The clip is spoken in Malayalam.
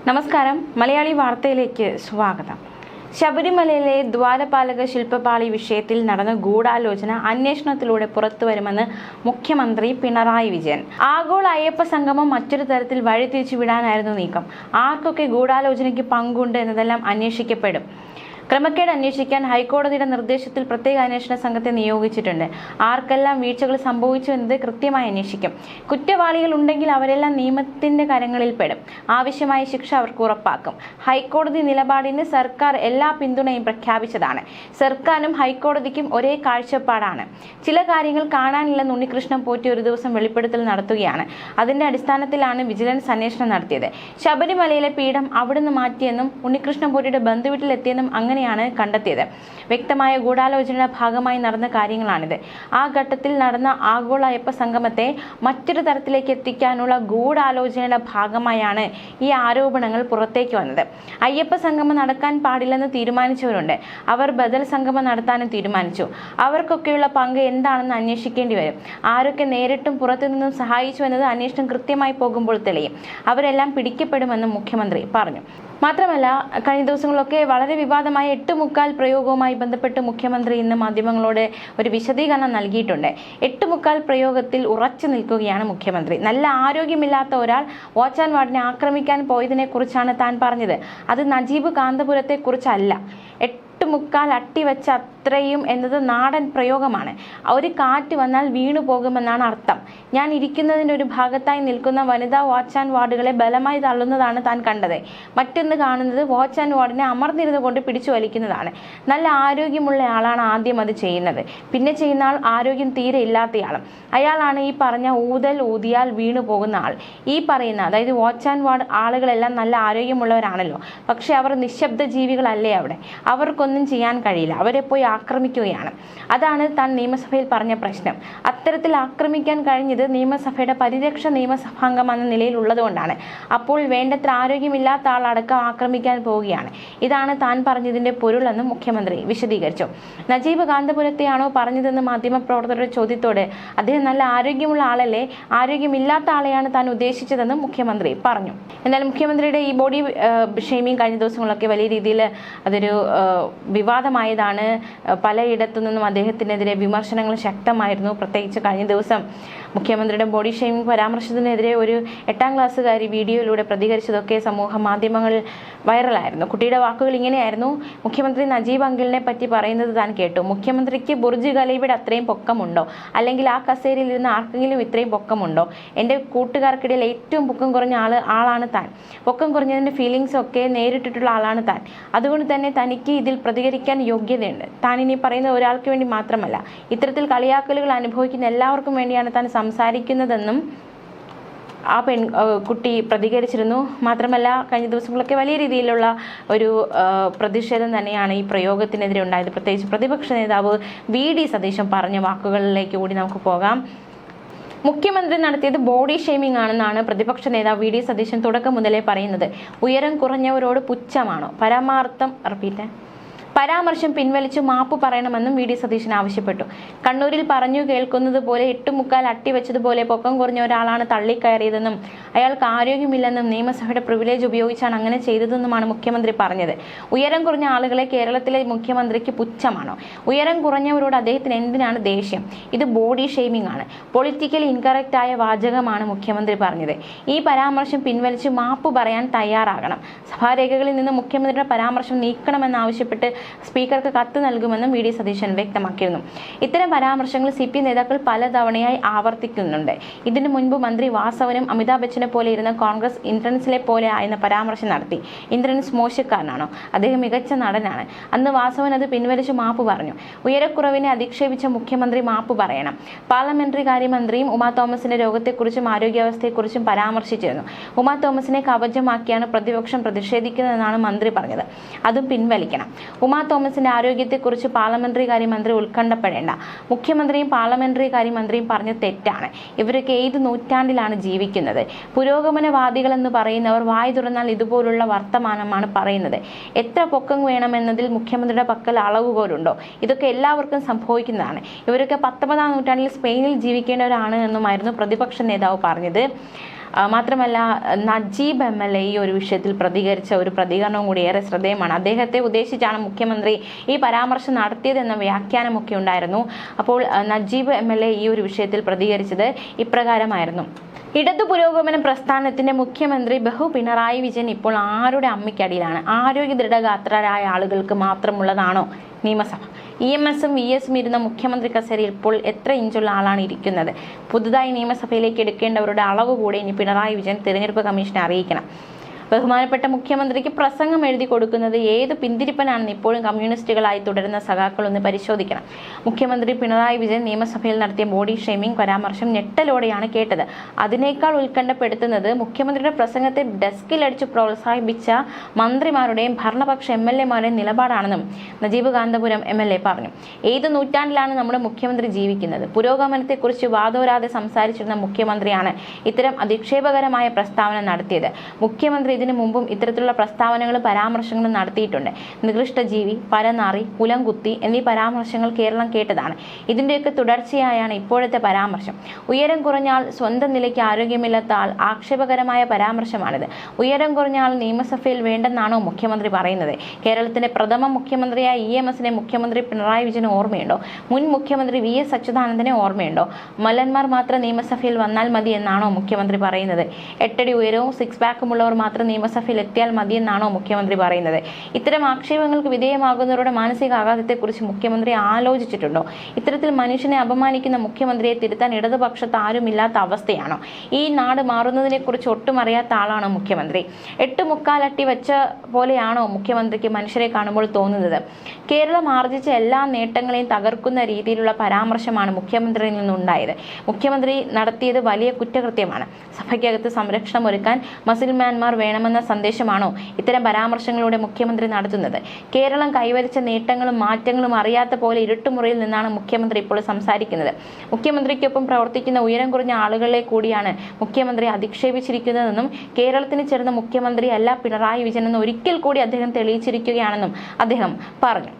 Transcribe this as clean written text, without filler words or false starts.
നമസ്കാരം, മലയാളി വാർത്തയിലേക്ക് സ്വാഗതം. ശബരിമലയിലെ ദ്വാരപാലക ശില്പപാളി വിഷയത്തിൽ നടന്ന ഗൂഢാലോചന അന്വേഷണത്തിലൂടെ പുറത്തുവരുമെന്ന് മുഖ്യമന്ത്രി പിണറായി വിജയൻ. ആഗോള അയ്യപ്പ സംഗമം മറ്റൊരു തരത്തിൽ വഴിതിരിച്ചു വിടാനായിരുന്നു നീക്കം. ആർക്കൊക്കെ ഗൂഢാലോചനയ്ക്ക് പങ്കുണ്ട് എന്നതെല്ലാം അന്വേഷിക്കപ്പെടും. ക്രമക്കേട് അന്വേഷിക്കാൻ ഹൈക്കോടതിയുടെ നിർദ്ദേശത്തിൽ പ്രത്യേക അന്വേഷണ സംഘത്തെ നിയോഗിച്ചിട്ടുണ്ട്. ആർക്കെല്ലാം വീഴ്ചകൾ സംഭവിച്ചു എന്നത് കൃത്യമായി അന്വേഷിക്കും. കുറ്റവാളികൾ ഉണ്ടെങ്കിൽ അവരെല്ലാം നിയമത്തിന്റെ കരങ്ങളിൽ പെടും. ആവശ്യമായ ശിക്ഷ അവർക്ക് ഉറപ്പാക്കും. ഹൈക്കോടതി നിലപാടിന് സർക്കാർ എല്ലാ പിന്തുണയും പ്രഖ്യാപിച്ചതാണ്. സർക്കാരും ഹൈക്കോടതിക്കും ഒരേ കാഴ്ചപ്പാടാണ്. ചില കാര്യങ്ങൾ കാണാനില്ലെന്ന് ഉണ്ണികൃഷ്ണൻ പോറ്റി ഒരു ദിവസം വെളിപ്പെടുത്തൽ നടത്തുകയാണ്. അതിന്റെ അടിസ്ഥാനത്തിലാണ് വിജിലൻസ് അന്വേഷണം നടത്തിയത്. ശബരിമലയിലെ പീഠം അവിടുന്ന് മാറ്റിയെന്നും ഉണ്ണികൃഷ്ണൻ പോറ്റിയുടെ ബന്ധുവീട്ടിലെത്തിയെന്നും അങ്ങനെയാണ് കണ്ടെത്തിയത്. വ്യക്തമായ ഗൂഢാലോചനയുടെ ഭാഗമായി നടന്ന കാര്യങ്ങളാണിത്. ആ ഘട്ടത്തിൽ നടന്ന ആഗോള അയ്യപ്പ സംഗമത്തെ മറ്റൊരു തരത്തിലേക്ക് എത്തിക്കാനുള്ള ഗൂഢാലോചനയുടെ ഭാഗമായാണ് ഈ ആരോപണങ്ങൾ പുറത്തേക്ക് വന്നത്. അയ്യപ്പ സംഗമം നടക്കാൻ പാടില്ലെന്ന് തീരുമാനിച്ചവരുണ്ട്. അവർ ബദൽ സംഗമം നടത്താനും തീരുമാനിച്ചു. അവർക്കൊക്കെയുള്ള പങ്ക് എന്താണെന്ന് അന്വേഷിക്കേണ്ടി വരും. ആരൊക്കെ നേരിട്ടും പുറത്തുനിന്നും സഹായിച്ചു എന്നത് അന്വേഷണം കൃത്യമായി പോകുമ്പോൾ തെളിയും. അവരെല്ലാം പിടിക്കപ്പെടുമെന്നും മുഖ്യമന്ത്രി പറഞ്ഞു. മാത്രമല്ല, കഴിഞ്ഞ ദിവസങ്ങളിലൊക്കെ വളരെ വിവാദമായ 8മുക്കാൽ പ്രയോഗവുമായി ബന്ധപ്പെട്ട് മുഖ്യമന്ത്രി ഇന്ന് മാധ്യമങ്ങളോട് ഒരു വിശദീകരണം നൽകിയിട്ടുണ്ട്. 8മുക്കാൽ പ്രയോഗത്തിൽ ഉറച്ചു നിൽക്കുകയാണ് മുഖ്യമന്ത്രി. നല്ല ആരോഗ്യമില്ലാത്ത ഒരാൾ വാച്ച് ആൻഡ് വാർഡിനെ ആക്രമിക്കാൻ പോയതിനെ കുറിച്ചാണ് താൻ പറഞ്ഞത്. അത് നജീബ് കാന്തപുരത്തെ കുറിച്ചല്ല. 8മുക്കാൽ അട്ടിവെച്ച അത്രയും എന്നത് നാടൻ പ്രയോഗമാണ്. ഒരു കാറ്റ് വന്നാൽ വീണു പോകുമെന്നാണ് അർത്ഥം. ഞാൻ ഇരിക്കുന്നതിൻ്റെ ഒരു ഭാഗത്തായി നിൽക്കുന്ന വനിതാ വാച്ച് ആൻഡ് വാർഡുകളെ ബലമായി തള്ളുന്നതാണ് താൻ കണ്ടത്. മറ്റൊന്ന് കാണുന്നത് വാച്ച് ആൻഡ് വാർഡിനെ അമർന്നിരുന്നു കൊണ്ട് പിടിച്ചു വലിക്കുന്നതാണ്. നല്ല ആരോഗ്യമുള്ള ആളാണ് ആദ്യം അത് ചെയ്യുന്നത്. പിന്നെ ചെയ്യുന്ന ആൾ ആരോഗ്യം തീരെ ഇല്ലാത്തയാളും. അയാളാണ് ഈ പറഞ്ഞ ഊതിയാൽ വീണു പോകുന്ന ആൾ. ഈ പറയുന്ന, അതായത് വാച്ച് ആൻഡ് വാർഡ് ആളുകളെല്ലാം നല്ല ആരോഗ്യമുള്ളവരാണല്ലോ. പക്ഷെ അവർ നിശബ്ദ ജീവികളല്ലേ അവിടെ. അവർക്കൊന്നും ചെയ്യാൻ കഴിയില്ല. അവരെ പോയി ആക്രമിക്കുകയാണ്. അതാണ് താൻ നിയമസഭയിൽ പറഞ്ഞ പ്രശ്നം. അത്തരത്തിൽ ആക്രമിക്കാൻ കഴിഞ്ഞത് നിയമസഭയുടെ പരിരക്ഷ നിയമസഭാംഗം എന്ന നിലയിൽ ഉള്ളതുകൊണ്ടാണ്. അപ്പോൾ വേണ്ടത്ര ആരോഗ്യമില്ലാത്ത ആളടക്കം ആക്രമിക്കാൻ പോവുകയാണ്. ഇതാണ് താൻ പറഞ്ഞതിന്റെ പൊരുളെന്നും മുഖ്യമന്ത്രി വിശദീകരിച്ചു. നജീബ് കാന്തപുരത്തെയാണോ പറഞ്ഞതെന്ന് മാധ്യമപ്രവർത്തകരുടെ ചോദ്യത്തോട് അദ്ദേഹം നല്ല ആരോഗ്യമുള്ള ആളല്ലേ, ആരോഗ്യമില്ലാത്ത ആളെയാണ് താൻ ഉദ്ദേശിച്ചതെന്നും മുഖ്യമന്ത്രി പറഞ്ഞു. എന്നാൽ മുഖ്യമന്ത്രിയുടെ ഈ ബോഡി ഷെയ്മിങ് കഴിഞ്ഞ ദിവസങ്ങളൊക്കെ വലിയ രീതിയിൽ അതൊരു വിവാദമായതാണ്. പലയിടത്തു നിന്നും അദ്ദേഹത്തിനെതിരെ വിമർശനങ്ങൾ ശക്തമായിരുന്നു. പ്രത്യേകിച്ച് കഴിഞ്ഞ ദിവസം മുഖ്യമന്ത്രിയുടെ ബോഡി ഷെയ്മിങ് പരാമർശത്തിനെതിരെ ഒരു 8ാം ക്ലാസ്സുകാരി വീഡിയോയിലൂടെ പ്രതികരിച്ചതൊക്കെ സമൂഹ മാധ്യമങ്ങളിൽ വൈറലായിരുന്നു. കുട്ടിയുടെ വാക്കുകൾ ഇങ്ങനെയായിരുന്നു: മുഖ്യമന്ത്രി നജീബ് അങ്കിളിനെ പറ്റി പറയുന്നത് താൻ കേട്ടു. മുഖ്യമന്ത്രിക്ക് ബുർജ് ഖലീഫയുടെ അത്രയും പൊക്കമുണ്ടോ? അല്ലെങ്കിൽ ആ കസേരയിൽ ഇരുന്ന് ആർക്കെങ്കിലും ഇത്രയും പൊക്കമുണ്ടോ? എൻ്റെ കൂട്ടുകാർക്കിടയിൽ ഏറ്റവും പൊക്കം കുറഞ്ഞ ആളാണ് താൻ. പൊക്കം കുറഞ്ഞതിൻ്റെ ഫീലിങ്സ് ഒക്കെ നേരിട്ടിട്ടുള്ള ആളാണ് താൻ. അതുകൊണ്ട് തന്നെ തനിക്ക് ഇതിൽ പ്രതികരിക്കാൻ യോഗ്യതയുണ്ട്. താൻ ഇനി പറയുന്ന ഒരാൾക്ക് വേണ്ടി മാത്രമല്ല, ഇത്തരത്തിൽ കളിയാക്കലുകൾ അനുഭവിക്കുന്ന എല്ലാവർക്കും വേണ്ടിയാണ് താൻ സംസാരിക്കുന്നതെന്നും ആ കുട്ടി പ്രതികരിച്ചിരുന്നു. മാത്രമല്ല, കഴിഞ്ഞ ദിവസങ്ങളൊക്കെ വലിയ രീതിയിലുള്ള ഒരു പ്രതിഷേധം തന്നെയാണ് ഈ പ്രയോഗത്തിനെതിരെ ഉണ്ടായത്. പ്രത്യേകിച്ച് പ്രതിപക്ഷ നേതാവ് വി.ഡി. സതീശൻ പറഞ്ഞ വാക്കുകളിലേക്ക് കൂടി നമുക്ക് പോകാം. മുഖ്യമന്ത്രി നടത്തിയത് ബോഡി ഷെയ്മിംഗ് ആണെന്നാണ് പ്രതിപക്ഷ നേതാവ് വി.ഡി. സതീശൻ തുടക്കം മുതലേ പറയുന്നത്. ഉയരം കുറഞ്ഞവരോട് പുച്ഛമാണോ? പരാമർശം പിൻവലിച്ച് മാപ്പ് പറയണമെന്നും വി.ഡി. സതീശൻ ആവശ്യപ്പെട്ടു. കണ്ണൂരിൽ പറഞ്ഞു കേൾക്കുന്നത് പോലെ 8മുക്കാൽ അട്ടിവെച്ചതുപോലെ പൊക്കം കുറഞ്ഞ ഒരാളാണ് തള്ളിക്കയറിയതെന്നും അയാൾക്ക് ആരോഗ്യമില്ലെന്നും നിയമസഭയുടെ പ്രിവിലേജ് ഉപയോഗിച്ചാണ് അങ്ങനെ ചെയ്തതെന്നുമാണ് മുഖ്യമന്ത്രി പറഞ്ഞത്. ഉയരം കുറഞ്ഞ ആളുകളെ കേരളത്തിലെ മുഖ്യമന്ത്രിക്ക് പുച്ഛമാണോ? ഉയരം കുറഞ്ഞവരോട് അദ്ദേഹത്തിന് എന്തിനാണ് ദേഷ്യം? ഇത് ബോഡി ഷെയ്മിംഗ് ആണ്. പൊളിറ്റിക്കലി ഇൻകറക്റ്റ് ആയ വാചകമാണ് മുഖ്യമന്ത്രി പറഞ്ഞത്. ഈ പരാമർശം പിൻവലിച്ച് മാപ്പ് പറയാൻ തയ്യാറാകണം. സഭാരേഖകളിൽ നിന്ന് മുഖ്യമന്ത്രിയുടെ പരാമർശം നീക്കണമെന്നാവശ്യപ്പെട്ട് സ്പീക്കർക്ക് കത്ത് നൽകുമെന്നും വി.ഡി. സതീശൻ വ്യക്തമാക്കിയിരുന്നു. ഇത്തരം പരാമർശങ്ങൾ CPM നേതാക്കൾ പലതവണയായി ആവർത്തിക്കുന്നുണ്ട്. ഇതിനു മുൻപ് മന്ത്രി വാസവനും അമിതാഭ് ബച്ചനെ പോലെ ഇരുന്ന കോൺഗ്രസ് ഇന്ദ്രൻസിലെ പോലെ ആയെന്ന പരാമർശം നടത്തി. ഇന്ദ്രൻസ് മോശക്കാരനാണോ? അദ്ദേഹം മികച്ച നടനാണ്. അന്ന് വാസവൻ അത് പിൻവലിച്ച് മാപ്പ് പറഞ്ഞു. ഉയരക്കുറവിനെ അധിക്ഷേപിച്ച മുഖ്യമന്ത്രി മാപ്പ് പറയണം. പാർലമെന്ററി കാര്യമന്ത്രിയും ഉമാ തോമസിന്റെ രോഗത്തെക്കുറിച്ചും ആരോഗ്യാവസ്ഥയെക്കുറിച്ചും പരാമർശിച്ചിരുന്നു. ഉമാ തോമസിനെ കവചമാക്കിയാണ് പ്രതിപക്ഷം പ്രതിഷേധിക്കുന്നതെന്നാണ് മന്ത്രി പറഞ്ഞത്. അതും പിൻവലിക്കണം. ഉമാ തോമസിന്റെ ആരോഗ്യത്തെക്കുറിച്ച് പാർലമെന്ററി കാര്യമന്ത്രി ഉത്കണ്ഠപ്പെടേണ്ട. മുഖ്യമന്ത്രിയും പാർലമെന്ററി കാര്യമന്ത്രിയും പറഞ്ഞ തെറ്റാണ്. ഇവരൊക്കെ ഏത് നൂറ്റാണ്ടിലാണ് ജീവിക്കുന്നത്? പുരോഗമനവാദികളെന്ന് പറയുന്നവർ വായി തുറന്നാൽ ഇതുപോലുള്ള വർത്തമാനമാണ് പറയുന്നത്. എത്ര പൊക്കം വേണമെന്നതിൽ മുഖ്യമന്ത്രിയുടെ പക്കൽ അളവുകോലുണ്ടോ? ഇതൊക്കെ എല്ലാവർക്കും സംഭവിക്കുന്നതാണ്. ഇവരൊക്കെ 19ാം നൂറ്റാണ്ടിൽ സ്പെയിനിൽ ജീവിക്കേണ്ടവരാണ് എന്നുമായിരുന്നു പ്രതിപക്ഷ നേതാവ് പറഞ്ഞത്. മാത്രമല്ല നജീബ് MLA ഈ ഒരു വിഷയത്തിൽ പ്രതികരിച്ച ഒരു പ്രതികരണവും കൂടി ഏറെ ശ്രദ്ധേയമാണ്. അദ്ദേഹത്തെ ഉദ്ദേശിച്ചാണ് മുഖ്യമന്ത്രി ഈ പരാമർശം നടത്തിയതെന്ന വ്യാഖ്യാനമൊക്കെ ഉണ്ടായിരുന്നു. അപ്പോൾ നജീബ് MLA ഈ ഒരു വിഷയത്തിൽ പ്രതികരിച്ചത് ഇപ്രകാരമായിരുന്നു: ഇടതു പുരോഗമന പ്രസ്ഥാനത്തിന്റെ മുഖ്യമന്ത്രി പിണറായി വിജയൻ ഇപ്പോൾ ആരുടെ അമ്മയ്ക്കടിയിലാണ്? ആരോഗ്യ ദൃഢഗാത്രരായ ആളുകൾക്ക് മാത്രമുള്ളതാണോ നിയമസഭ? EMSഉം VSഉം ഇരുന്ന മുഖ്യമന്ത്രി കസേരയിൽ ഇപ്പോൾ എത്ര ഇഞ്ചുള്ള ആളാണ് ഇരിക്കുന്നത്? പുതുതായി നിയമസഭയിലേക്ക് എടുക്കേണ്ടവരുടെ അളവ് കൂടെ ഇനി പിണറായി വിജയൻ തിരഞ്ഞെടുപ്പ് കമ്മീഷനെ അറിയിക്കണം. ബഹുമാനപ്പെട്ട മുഖ്യമന്ത്രിക്ക് പ്രസംഗം എഴുതി കൊടുക്കുന്നത് ഏത് പിന്തിരിപ്പനാണെന്ന് ഇപ്പോഴും കമ്മ്യൂണിസ്റ്റുകളായി തുടരുന്ന സഖാക്കളൊന്ന് പരിശോധിക്കണം. മുഖ്യമന്ത്രി പിണറായി വിജയൻ നിയമസഭയിൽ നടത്തിയ ബോഡി ഷെയ്മിംഗ് പരാമർശം ഞെട്ടലോടെയാണ് കേട്ടത്. അതിനേക്കാൾ ഉത്കണ്ഠപ്പെടുത്തുന്നത് മുഖ്യമന്ത്രിയുടെ പ്രസംഗത്തെ ഡെസ്കിലടിച്ച് പ്രോത്സാഹിപ്പിച്ച മന്ത്രിമാരുടെയും ഭരണപക്ഷ MLAമാരുടെയും നിലപാടാണെന്നും നജീബ് കാന്തപുരം MLA പറഞ്ഞു. ഏത് നൂറ്റാണ്ടിലാണ് നമ്മുടെ മുഖ്യമന്ത്രി ജീവിക്കുന്നത്? പുരോഗമനത്തെക്കുറിച്ച് വാദോരാതെ സംസാരിച്ചിരുന്ന മുഖ്യമന്ത്രിയാണ് ഇത്തരം അധിക്ഷേപകരമായ പ്രസ്താവന നടത്തിയത്. മുഖ്യമന്ത്രി ഇതിനു മുമ്പും ഇത്തരത്തിലുള്ള പ്രസ്താവനകളും പരാമർശങ്ങളും നടത്തിയിട്ടുണ്ട്. നികൃഷ്ട ജീവി, പരനാറി, കുലംകുത്തി എന്നീ പരാമർശങ്ങൾ കേരളം കേട്ടതാണ്. ഇതിന്റെയൊക്കെ തുടർച്ചയായാണ് ഇപ്പോഴത്തെ പരാമർശം. ഉയരം കുറഞ്ഞാൽ, സ്വന്തം നിലയ്ക്ക് ആരോഗ്യമില്ലാത്ത ആൾ, ആക്ഷേപകരമായ പരാമർശമാണിത്. ഉയരം കുറഞ്ഞ ആൾ നിയമസഭയിൽ വേണ്ടെന്നാണോ മുഖ്യമന്ത്രി പറയുന്നത്? കേരളത്തിന്റെ പ്രഥമ മുഖ്യമന്ത്രിയായ EMSനെ മുഖ്യമന്ത്രി പിണറായി വിജയന് ഓർമ്മയുണ്ടോ? മുൻ മുഖ്യമന്ത്രി VS അച്യുതാനന്ദനെ ഓർമ്മയുണ്ടോ? മല്ലന്മാർ മാത്രം നിയമസഭയിൽ വന്നാൽ മതി എന്നാണോ മുഖ്യമന്ത്രി പറയുന്നത്? 8 അടി ഉയരവും 6 പാക്കുമുള്ളവർ മാത്രം നിയമസഭയിൽ എത്തിയാൽ മതിയെന്നാണോ മുഖ്യമന്ത്രി പറയുന്നത്? ഇത്തരം ആക്ഷേപങ്ങൾക്ക് വിധേയമാകുന്നവരുടെ മാനസിക ആഘാതത്തെക്കുറിച്ച് മുഖ്യമന്ത്രി ആലോചിച്ചിട്ടുണ്ടോ? ഇത്തരത്തിൽ മനുഷ്യനെ അപമാനിക്കുന്ന മുഖ്യമന്ത്രിയെ തിരുത്താൻ ഇടതുപക്ഷത്ത് ആരുമില്ലാത്ത അവസ്ഥയാണോ? ഈ നാട് മാറുന്നതിനെക്കുറിച്ച് ഒട്ടും അറിയാത്ത ആളാണോ മുഖ്യമന്ത്രി? 8 അട്ടി വെച്ച പോലെയാണോ മുഖ്യമന്ത്രിക്ക് മനുഷ്യരെ കാണുമ്പോൾ തോന്നുന്നത്? കേരളം ആർജിച്ച എല്ലാ നേട്ടങ്ങളെയും തകർക്കുന്ന രീതിയിലുള്ള പരാമർശമാണ് മുഖ്യമന്ത്രിയിൽ നിന്നുണ്ടായത്. മുഖ്യമന്ത്രി നടത്തിയത് വലിയ കുറ്റകൃത്യമാണ്. സഭയ്ക്കകത്ത് സംരക്ഷണം ഒരുക്കാൻ മസിൽമാൻമാർ വേണമെന്ന സന്ദേശമാണോ ഇത്തരം പരാമർശങ്ങളിലൂടെ മുഖ്യമന്ത്രി നടത്തുന്നത്? കേരളം കൈവരിച്ച നേട്ടങ്ങളും മാറ്റങ്ങളും അറിയാത്ത പോലെ ഇരുട്ടുമുറിയിൽ നിന്നാണ് മുഖ്യമന്ത്രി ഇപ്പോൾ സംസാരിക്കുന്നത്. മുഖ്യമന്ത്രിക്കൊപ്പം പ്രവർത്തിക്കുന്ന ഉയരം കുറഞ്ഞ ആളുകളെ കൂടിയാണ് മുഖ്യമന്ത്രി അധിക്ഷേപിച്ചിരിക്കുന്നതെന്നും കേരളത്തിന് ചേർന്ന മുഖ്യമന്ത്രി അല്ല പിണറായി വിജയൻ എന്ന് ഒരിക്കൽ കൂടി അദ്ദേഹം തെളിയിച്ചിരിക്കുകയാണെന്നും അദ്ദേഹം പറഞ്ഞു.